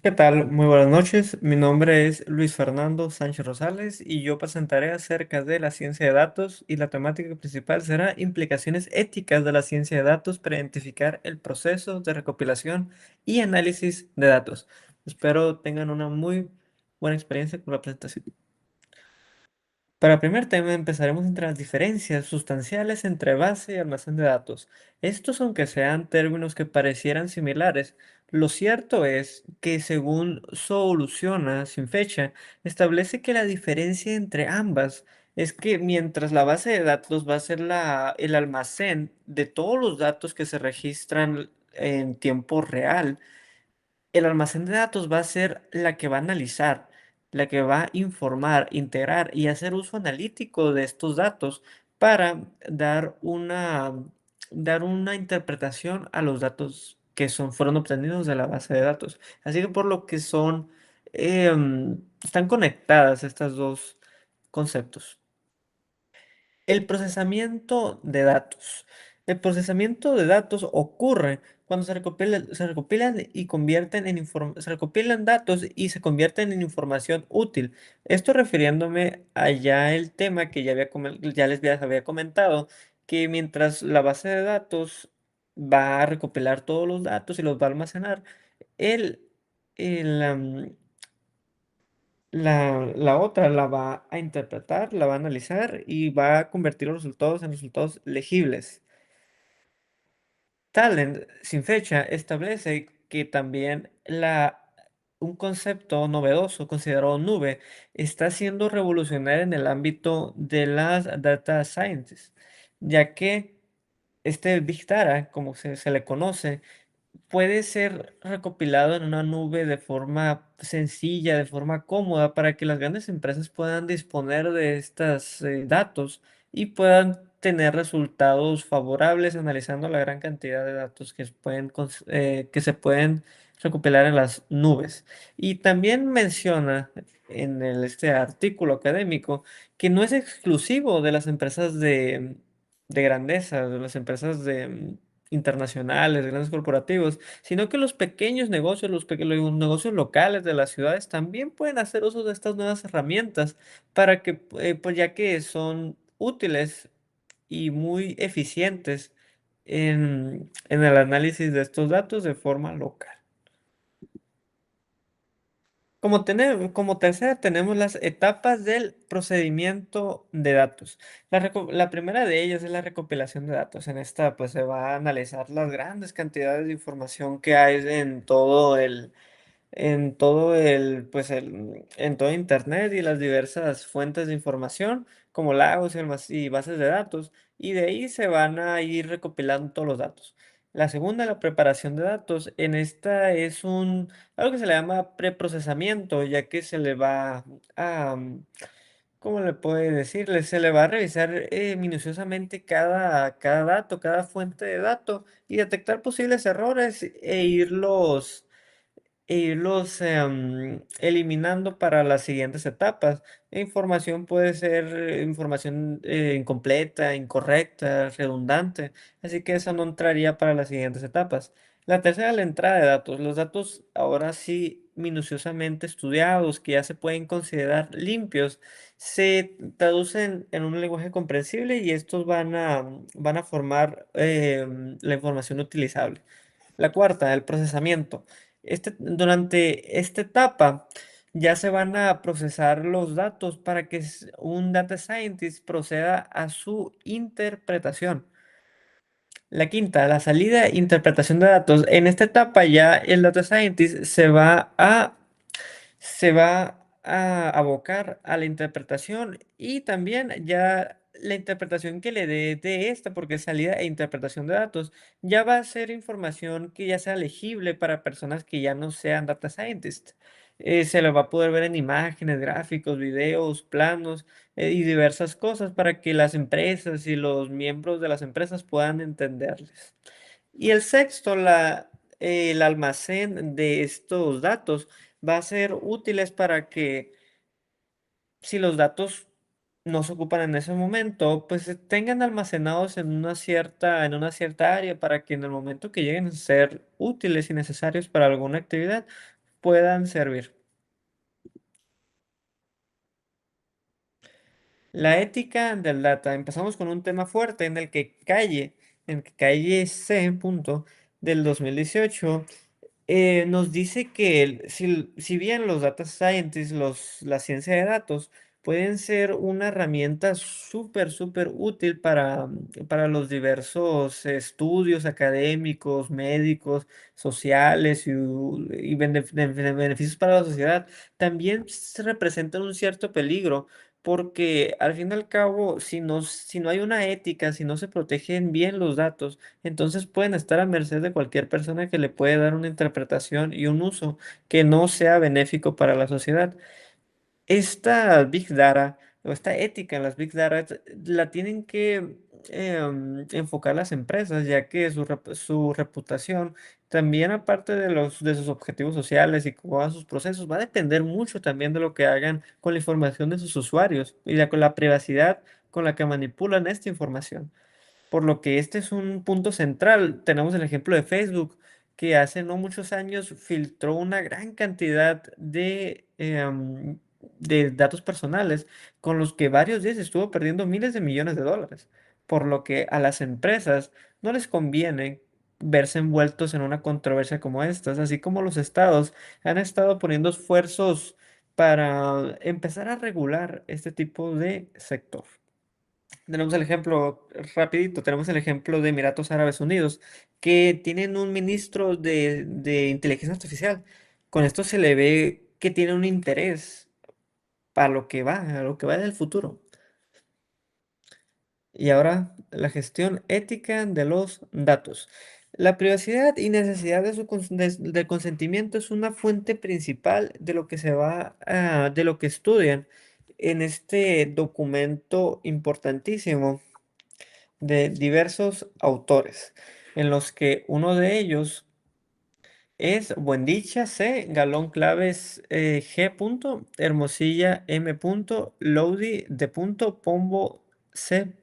¿Qué tal? Muy buenas noches. Mi nombre es Luis Fernando Sánchez Rosales y yo presentaré acerca de la ciencia de datos y la temática principal será implicaciones éticas de la ciencia de datos para identificar el proceso de recopilación y análisis de datos. Espero tengan una muy buena experiencia con la presentación. Para el primer tema empezaremos entre las diferencias sustanciales entre base y almacén de datos. Estos, aunque sean términos que parecieran similares, lo cierto es que según Soluciona sin fecha, establece que la diferencia entre ambas es que mientras la base de datos va a ser el almacén de todos los datos que se registran en tiempo real, el almacén de datos va a ser la que va a analizar, la que va a informar, integrar y hacer uso analítico de estos datos para dar una interpretación a los datos que fueron obtenidos de la base de datos. Así que por lo que están conectadas estas dos conceptos. El procesamiento de datos. El procesamiento de datos ocurre cuando se recopilan datos y se convierten en información útil. Esto refiriéndome a ya el tema que ya les había comentado, que mientras la base de datos va a recopilar todos los datos y los va a almacenar, el, el, la otra la va a interpretar, la va a analizar y va a convertir los resultados en resultados legibles. Talent, sin fecha, establece que también un concepto novedoso considerado nube está siendo revolucionario en el ámbito de las data scientists, ya que este Big Data, como se le conoce, puede ser recopilado en una nube de forma sencilla, de forma cómoda, para que las grandes empresas puedan disponer de estos datos y puedan tener resultados favorables analizando la gran cantidad de datos que se pueden recopilar en las nubes. Y también menciona en este artículo académico que no es exclusivo de las empresas de grandeza, de las empresas internacionales, grandes corporativos, sino que los pequeños negocios, los negocios locales de las ciudades también pueden hacer uso de estas nuevas herramientas para que, pues ya que son útiles y muy eficientes en el análisis de estos datos de forma local. Como tercera tenemos las etapas del procedimiento de datos. La primera de ellas es la recopilación de datos. En esta pues se va a analizar las grandes cantidades de información que hay en todo Internet y las diversas fuentes de información, como lagos y bases de datos, y de ahí se van a ir recopilando todos los datos. La segunda, la preparación de datos. En esta es algo que se le llama preprocesamiento, ya que se le va a, ¿cómo le puede decirle? Se le va a revisar minuciosamente cada dato, cada fuente de dato y detectar posibles errores e irlos eliminando para las siguientes etapas. Información puede ser información incompleta, incorrecta, redundante, así que eso no entraría para las siguientes etapas. La tercera, la entrada de datos. Los datos ahora sí minuciosamente estudiados, que ya se pueden considerar limpios, se traducen en un lenguaje comprensible y estos van a formar la información utilizable. La cuarta, el procesamiento. Durante esta etapa ya se van a procesar los datos para que un data scientist proceda a su interpretación. La quinta, la salida e interpretación de datos. En esta etapa ya el data scientist se va a abocar a la interpretación y también ya la interpretación que le dé de esta, porque es salida e interpretación de datos, ya va a ser información que ya sea legible para personas que ya no sean data scientists. Se lo va a poder ver en imágenes, gráficos, videos, planos y diversas cosas para que las empresas y los miembros de las empresas puedan entenderles. Y el sexto, el almacén de estos datos va a ser útiles para que si los datos no se ocupan en ese momento, pues se tengan almacenados en una cierta área para que en el momento que lleguen a ser útiles y necesarios para alguna actividad, puedan servir. La ética del data. Empezamos con un tema fuerte en el que Calle C. punto, del 2018 nos dice que si bien los data scientists, la ciencia de datos, pueden ser una herramienta súper, súper útil para los diversos estudios académicos, médicos, sociales y beneficios para la sociedad, también se representan un cierto peligro. Porque al fin y al cabo, si no hay una ética, si no se protegen bien los datos, entonces pueden estar a merced de cualquier persona que le puede dar una interpretación y un uso que no sea benéfico para la sociedad. Esta Big Data o esta ética en las Big Data la tienen que enfocar las empresas, ya que su reputación también, aparte de sus objetivos sociales y cómo van sus procesos, va a depender mucho también de lo que hagan con la información de sus usuarios y con la privacidad con la que manipulan esta información. Por lo que este es un punto central. Tenemos el ejemplo de Facebook, que hace no muchos años filtró una gran cantidad de datos personales, con los que varios días estuvo perdiendo miles de millones de dólares. Por lo que a las empresas no les conviene verse envueltos en una controversia como estas, así como los estados han estado poniendo esfuerzos para empezar a regular este tipo de sector. Tenemos el ejemplo, rapidito, tenemos el ejemplo de Emiratos Árabes Unidos, que tienen un ministro de inteligencia artificial. Con esto se le ve que tiene un interés para lo que va, a lo que va en el futuro. Y ahora la gestión ética de los datos. La privacidad y necesidad de consentimiento es una fuente principal de lo que de lo que estudian en este documento importantísimo de diversos autores, en los que uno de ellos es Buendicha C, Galón Claves G. Hermosilla M. Lodi D. Pombo C.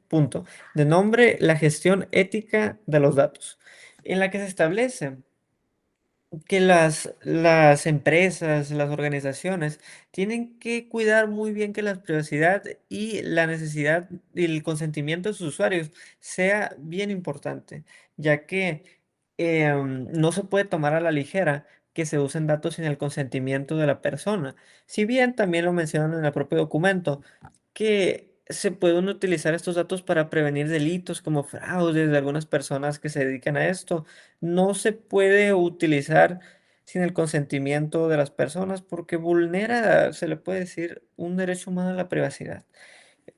De nombre La gestión ética de los datos, en la que se establece que las empresas, las organizaciones, tienen que cuidar muy bien que la privacidad y la necesidad y el consentimiento de sus usuarios sea bien importante, ya que no se puede tomar a la ligera que se usen datos sin el consentimiento de la persona. Si bien también lo mencionan en el propio documento, que se pueden utilizar estos datos para prevenir delitos como fraudes de algunas personas que se dedican a esto, no se puede utilizar sin el consentimiento de las personas porque vulnera, se le puede decir, un derecho humano a la privacidad.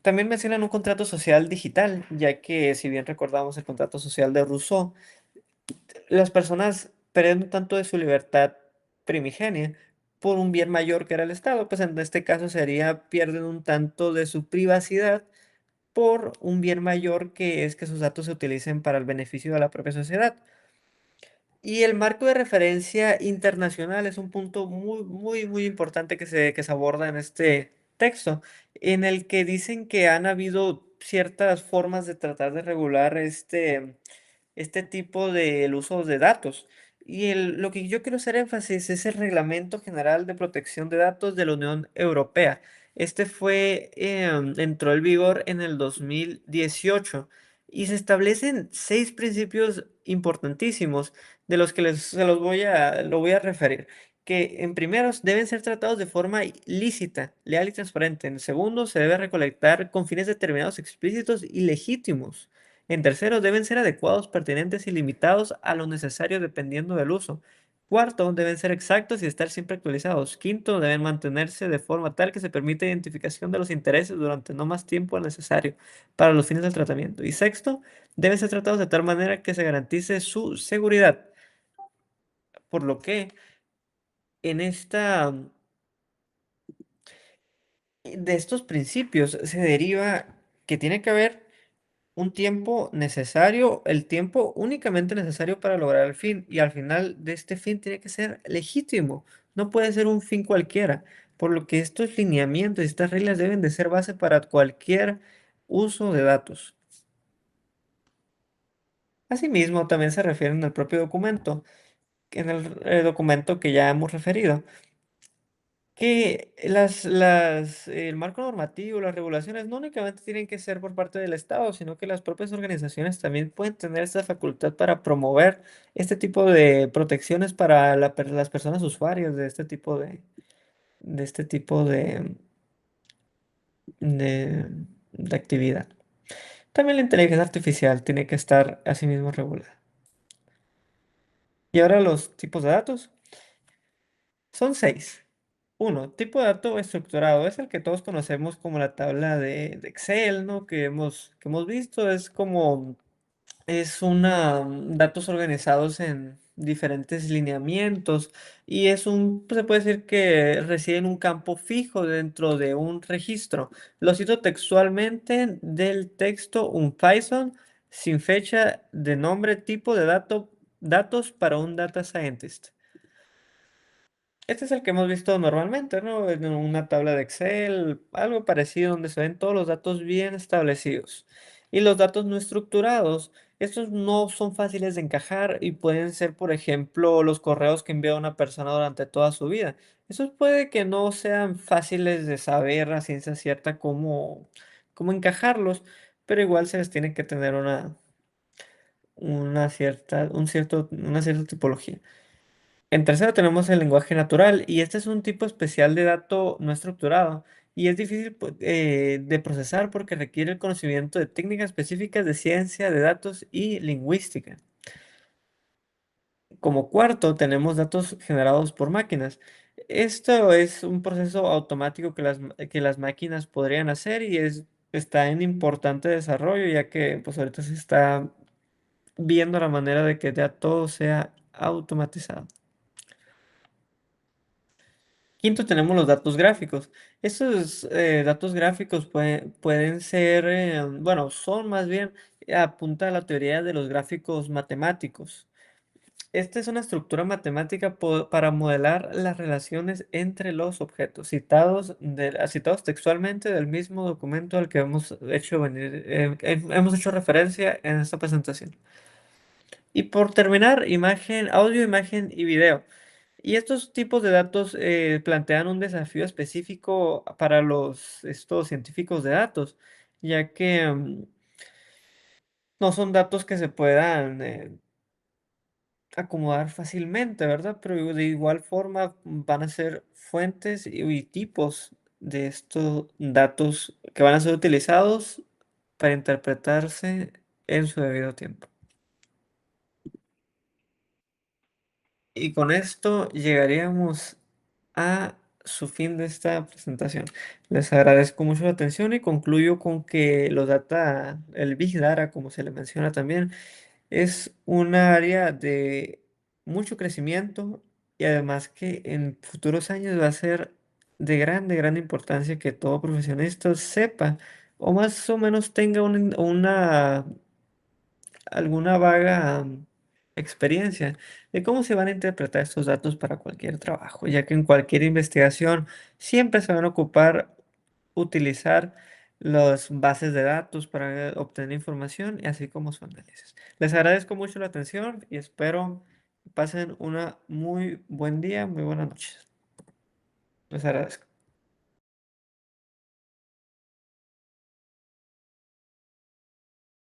También mencionan un contrato social digital, ya que si bien recordamos el contrato social de Rousseau, las personas pierden tanto de su libertad primigenia por un bien mayor que era el Estado, pues en este caso sería pierden un tanto de su privacidad por un bien mayor que es que sus datos se utilicen para el beneficio de la propia sociedad. Y el marco de referencia internacional es un punto muy, muy, muy importante que se aborda en este texto, en el que dicen que han habido ciertas formas de tratar de regular este tipo de el uso de datos. Y lo que yo quiero hacer énfasis es el Reglamento General de Protección de Datos de la Unión Europea. Entró en vigor en el 2018 y se establecen 6 principios importantísimos de los que lo voy a referir. Que en primeros deben ser tratados de forma lícita, leal y transparente. En segundo, se debe recolectar con fines determinados explícitos y legítimos. En tercero, deben ser adecuados, pertinentes y limitados a lo necesario dependiendo del uso. Cuarto, deben ser exactos y estar siempre actualizados. Quinto, deben mantenerse de forma tal que se permita identificación de los intereses durante no más tiempo al necesario para los fines del tratamiento. Y sexto, deben ser tratados de tal manera que se garantice su seguridad. Por lo que en de estos principios se deriva que tiene que haber un tiempo necesario, el tiempo únicamente necesario para lograr el fin, y al final de este fin tiene que ser legítimo, no puede ser un fin cualquiera, por lo que estos lineamientos y estas reglas deben de ser base para cualquier uso de datos. Asimismo, también se refieren al propio documento en el documento que ya hemos referido, que el marco normativo, las regulaciones no únicamente tienen que ser por parte del Estado, sino que las propias organizaciones también pueden tener esta facultad para promover este tipo de protecciones para las personas usuarias de este tipo de, de actividad. También la inteligencia artificial tiene que estar asimismo regulada. Y ahora los tipos de datos son seis. Uno, tipo de dato estructurado es el que todos conocemos como la tabla de Excel, ¿no? Que hemos visto. Es datos organizados en diferentes lineamientos y se puede decir que reside en un campo fijo dentro de un registro. Lo cito textualmente del texto, un Python sin fecha de nombre, tipo de datos para un data scientist. Este es el que hemos visto normalmente, ¿no? En una tabla de Excel, algo parecido donde se ven todos los datos bien establecidos. Y los datos no estructurados, estos no son fáciles de encajar y pueden ser, por ejemplo, los correos que envía una persona durante toda su vida. Esos puede que no sean fáciles de saber a ciencia cierta cómo encajarlos, pero igual se les tiene que tener una cierta tipología. En tercero tenemos el lenguaje natural y este es un tipo especial de dato no estructurado y es difícil de procesar porque requiere el conocimiento de técnicas específicas de ciencia de datos y lingüística. Como cuarto tenemos datos generados por máquinas. Esto es un proceso automático que las máquinas podrían hacer y está en importante desarrollo ya que pues ahorita se está viendo la manera de que ya todo sea automatizado. Quinto, tenemos los datos gráficos. Estos datos gráficos pueden ser, bueno, son más bien apunta a la teoría de los gráficos matemáticos. Esta es una estructura matemática para modelar las relaciones entre los objetos, citados textualmente del mismo documento al que hemos hecho referencia en esta presentación. Y por terminar, audio, imagen y video. Y estos tipos de datos plantean un desafío específico para estos científicos de datos, ya que no son datos que se puedan acomodar fácilmente, ¿verdad? Pero de igual forma van a ser fuentes y tipos de estos datos que van a ser utilizados para interpretarse en su debido tiempo. Y con esto llegaríamos a su fin de esta presentación. Les agradezco mucho la atención y concluyo con que el Big Data, como se le menciona también, es un área de mucho crecimiento y además que en futuros años va a ser de gran importancia que todo profesionista sepa o más o menos tenga alguna vaga experiencia de cómo se van a interpretar estos datos para cualquier trabajo, ya que en cualquier investigación siempre se van a utilizar las bases de datos para obtener información y así como su análisis. Les agradezco mucho la atención y espero que pasen una muy buen día, muy buenas noches. Les agradezco.